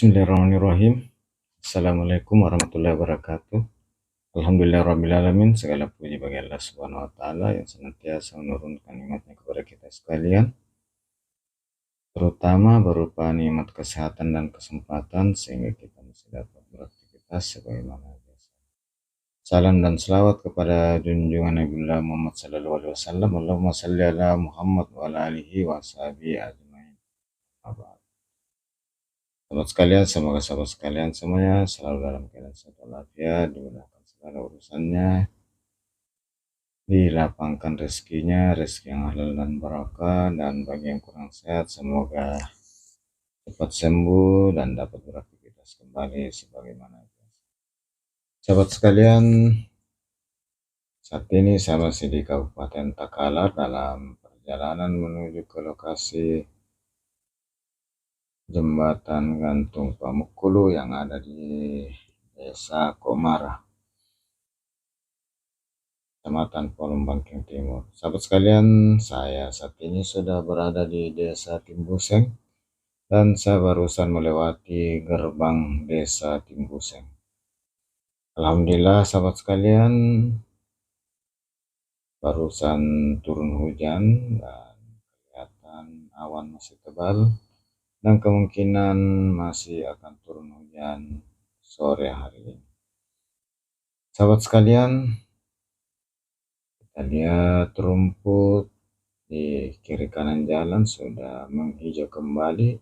Bismillahirrahmanirrahim. Assalamualaikum warahmatullahi wabarakatuh. Alhamdulillahirrahmanirrahim. Segala puji bagi Allah Subhanahu wa Ta'ala yang senantiasa menurunkan nikmatnya kepada kita sekalian, terutama berupa nikmat kesehatan dan kesempatan sehingga kita masih dapat beraktivitas sebagaimana biasa. Salam dan selawat kepada junjungan Nabi Muhammad sallallahu alaihi wasallam. Allahumma salli ala Muhammad wa ala alihi wa sahbihi ajmain. Sahabat sekalian, semoga sahabat sekalian semuanya selalu dalam keadaan sehat walafiat, dimudahkan segala urusannya, dilapangkan rezekinya, rezeki yang halal dan barakah, dan bagi yang kurang sehat semoga cepat sembuh dan dapat beraktivitas kembali sebagaimana biasa. Sahabat sekalian, saat ini saya masih di Kabupaten Takalar dalam perjalanan menuju ke lokasi Jembatan Gantung Pamukulu yang ada di Desa Komara, Kecamatan Polong Bangkeng Timur. Sahabat sekalian, saya saat ini sudah berada di Desa Timbuseng dan saya barusan melewati gerbang Desa Timbuseng. Alhamdulillah sahabat sekalian, barusan turun hujan dan kelihatan awan masih tebal dan kemungkinan masih akan turun hujan sore hari ini. Sahabat sekalian, kita lihat rumput di kiri kanan jalan sudah menghijau kembali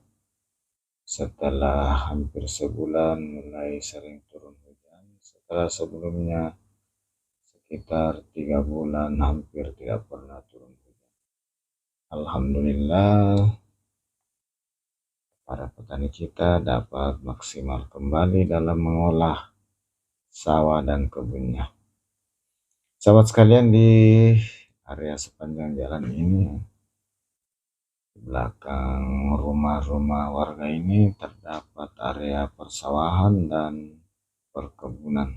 setelah hampir sebulan mulai sering turun hujan, setelah sebelumnya sekitar 3 bulan hampir tidak pernah turun hujan. Alhamdulillah, para petani kita dapat maksimal kembali dalam mengolah sawah dan kebunnya. Sahabat sekalian, di area sepanjang jalan ini, di belakang rumah-rumah warga ini terdapat area persawahan dan perkebunan.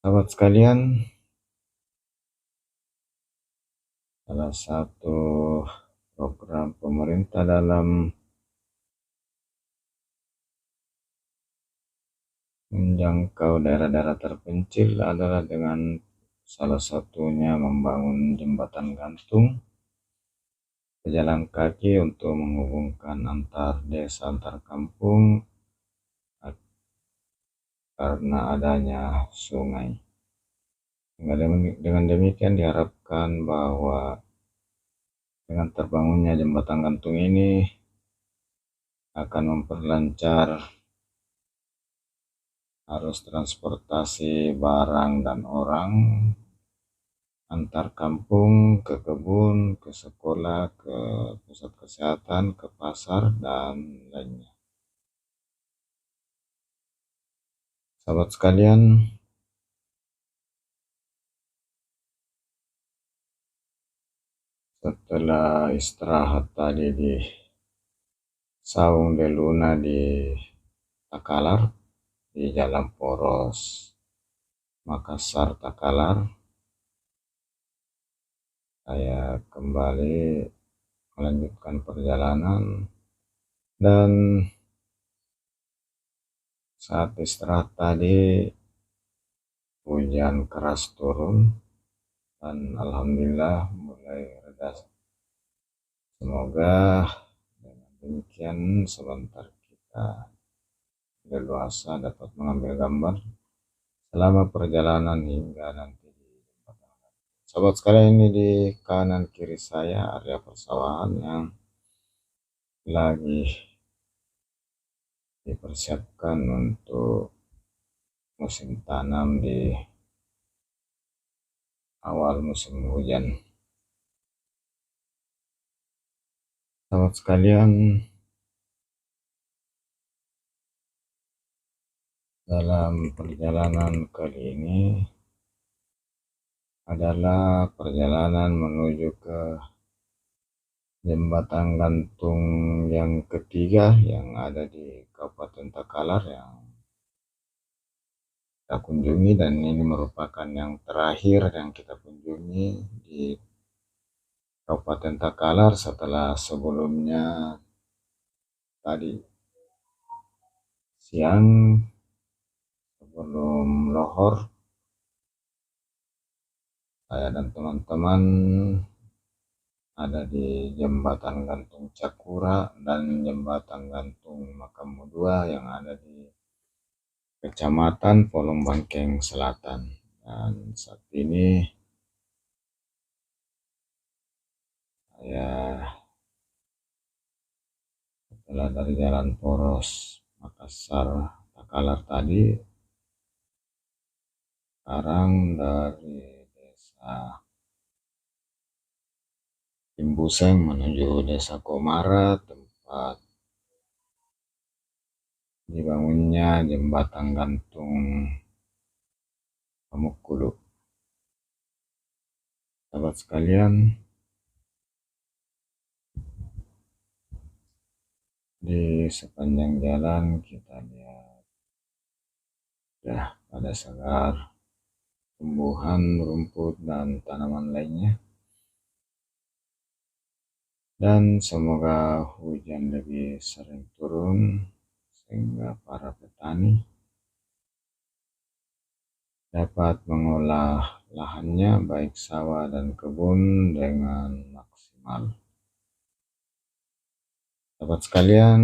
Sahabat sekalian, salah satu program pemerintah dalam menjangkau daerah-daerah terpencil adalah dengan salah satunya membangun jembatan gantung pejalan kaki untuk menghubungkan antar desa, antar kampung karena adanya sungai. Dengan demikian diharapkan bahwa dengan terbangunnya jembatan gantung ini akan memperlancar arus transportasi barang dan orang antar kampung, ke kebun, ke sekolah, ke pusat kesehatan, ke pasar, dan lainnya. Sahabat sekalian, setelah istirahat tadi di Saung de Luna di Takalar, di Jalan Poros Makassar Takalar, saya kembali melanjutkan perjalanan dan saat istirahat tadi hujan keras turun dan alhamdulillah mulai reda. Semoga dengan demikian sebentar kita leluasa dapat mengambil gambar selama perjalanan hingga nanti di jembatan. Sahabat sekalian, ini di kanan kiri saya area persawahan yang lagi dipersiapkan untuk musim tanam di awal musim hujan. Sahabat sekalian, dalam perjalanan kali ini adalah perjalanan menuju ke jembatan gantung yang ketiga yang ada di Kabupaten Takalar yang kita kunjungi, dan ini merupakan yang terakhir yang kita kunjungi di Kabupaten Takalar setelah sebelumnya tadi siang sebelum lohor saya dan teman-teman ada di Jembatan Gantung Cakura dan Jembatan Gantung Makamu 2 yang ada di Kecamatan Polong Bangkeng Selatan. Dan saat ini saya setelah dari Jalan Poros Makassar Takalar tadi, sekarang dari Desa Timbuseng menuju Desa Komara, tempat dibangunnya jembatan gantung Pamukkulu. Sahabat sekalian, di sepanjang jalan kita lihat ya pada segar tumbuhan rumput dan tanaman lainnya, dan semoga hujan lebih sering turun sehingga para petani dapat mengolah lahannya baik sawah dan kebun dengan maksimal. Sahabat sekalian,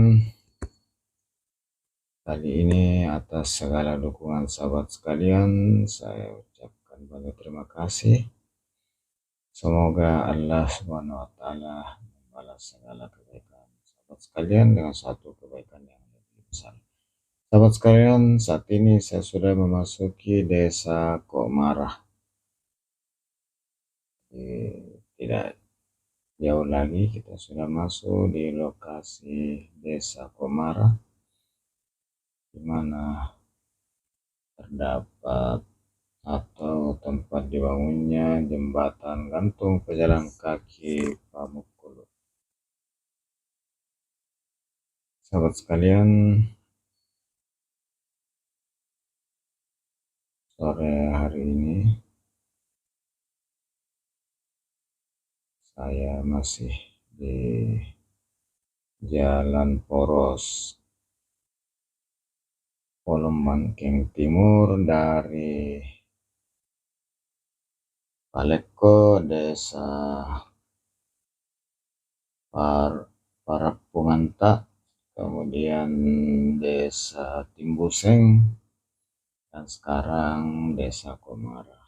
kali ini atas segala dukungan sahabat sekalian saya ucapkan banyak terima kasih. Semoga Allah SWT membalas segala kebaikan sahabat sekalian dengan satu kebaikan yang lebih besar. Sahabat sekalian, saat ini saya sudah memasuki Desa Komara. Tidak jauh lagi kita sudah masuk di lokasi Desa Komara, di mana terdapat atau tempat dibangunnya jembatan gantung pejalan kaki Pamukkulu. Sahabat sekalian, sore hari ini saya masih di Jalan Poros Polong Bangkeng Timur dari Paleko, Desa Parapunganta, kemudian Desa Timbuseng, dan sekarang Desa Komara.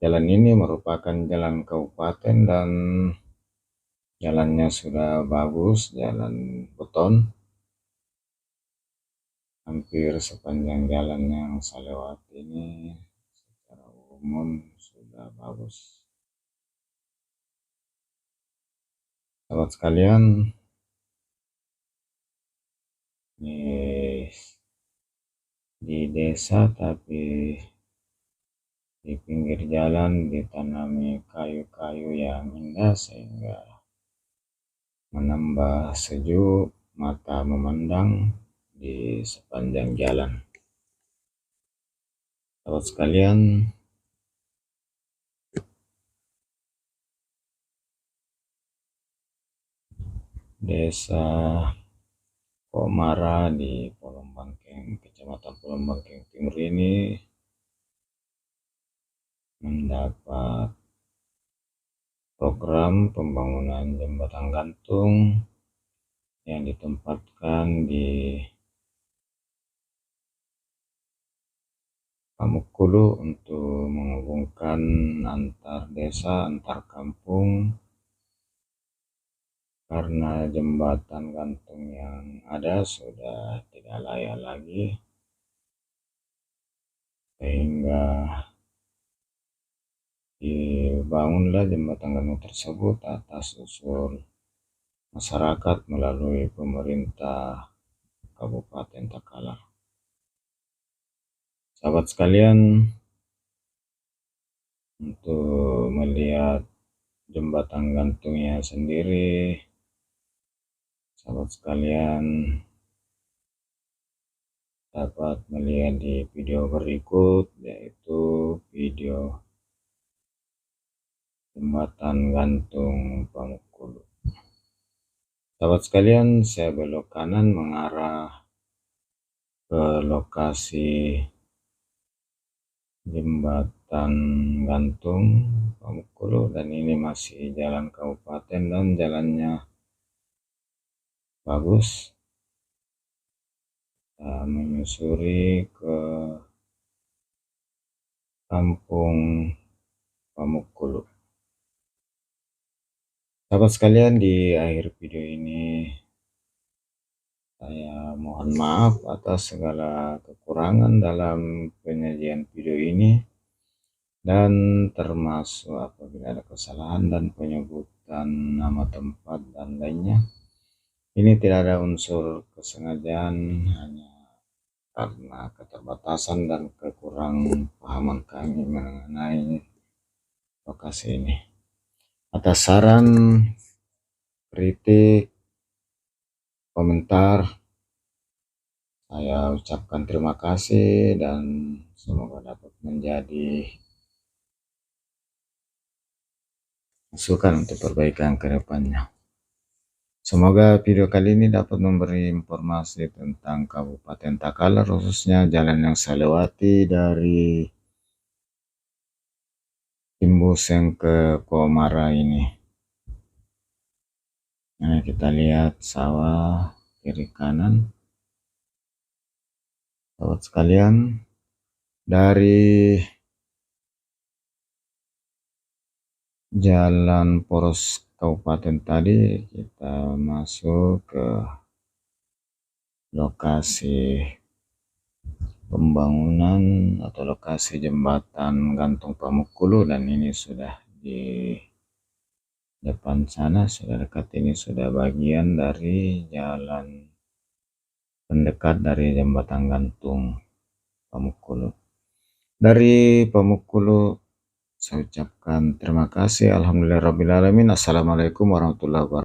Jalan ini merupakan jalan kabupaten dan jalannya sudah bagus, jalan beton. Hampir sepanjang jalan yang saya lewati ini secara umum sudah bagus. Sahabat sekalian, di desa tapi di pinggir jalan ditanami kayu-kayu yang indah sehingga menambah sejuk mata memandang di sepanjang jalan. Sahabat sekalian, Desa Komara di Polong Bangkeng, Kecamatan Polong Bangkeng Timur ini mendapat program pembangunan jembatan gantung yang ditempatkan di Pamukkulu untuk menghubungkan antar desa, antar kampung, karena jembatan gantung yang ada sudah tidak layak lagi, sehingga dibangunlah jembatan gantung tersebut atas usul masyarakat melalui pemerintah Kabupaten Takalar. Sahabat sekalian, untuk melihat jembatan gantungnya sendiri, sahabat sekalian dapat melihat di video berikut, yaitu video jembatan gantung Pamukkulu. Sahabat sekalian, saya belok kanan mengarah ke lokasi jembatan gantung Pamukkulu, dan ini masih jalan kabupaten dan jalannya bagus. Kita menyusuri ke kampung Pamukkulu. Sahabat sekalian, di akhir video ini saya mohon maaf atas segala kekurangan dalam penyajian video ini, dan termasuk apabila ada kesalahan dan penyebutan nama tempat dan lainnya. Ini tidak ada unsur kesengajaan, hanya karena keterbatasan dan kekurang pahaman kami mengenai lokasi ini. Atas saran, kritik, komentar, saya ucapkan terima kasih dan semoga dapat menjadi masukan untuk perbaikan ke depannya. Semoga video kali ini dapat memberi informasi tentang Kabupaten Takalar, khususnya jalan yang saya lewati dari Timbuseng ke Komara ini. Nah, kita lihat sawah kiri kanan. Sahabat sekalian, dari jalan poros kabupaten tadi kita masuk ke lokasi pembangunan atau lokasi jembatan gantung Pamukkulu, dan ini sudah di depan sana, sudah dekat. Ini sudah bagian dari jalan pendekat dari jembatan gantung Pamukkulu. Dari Pamukkulu saya ucapkan terima kasih. Alhamdulillahirabbil alamin. Assalamualaikum warahmatullahi wabarakatuh.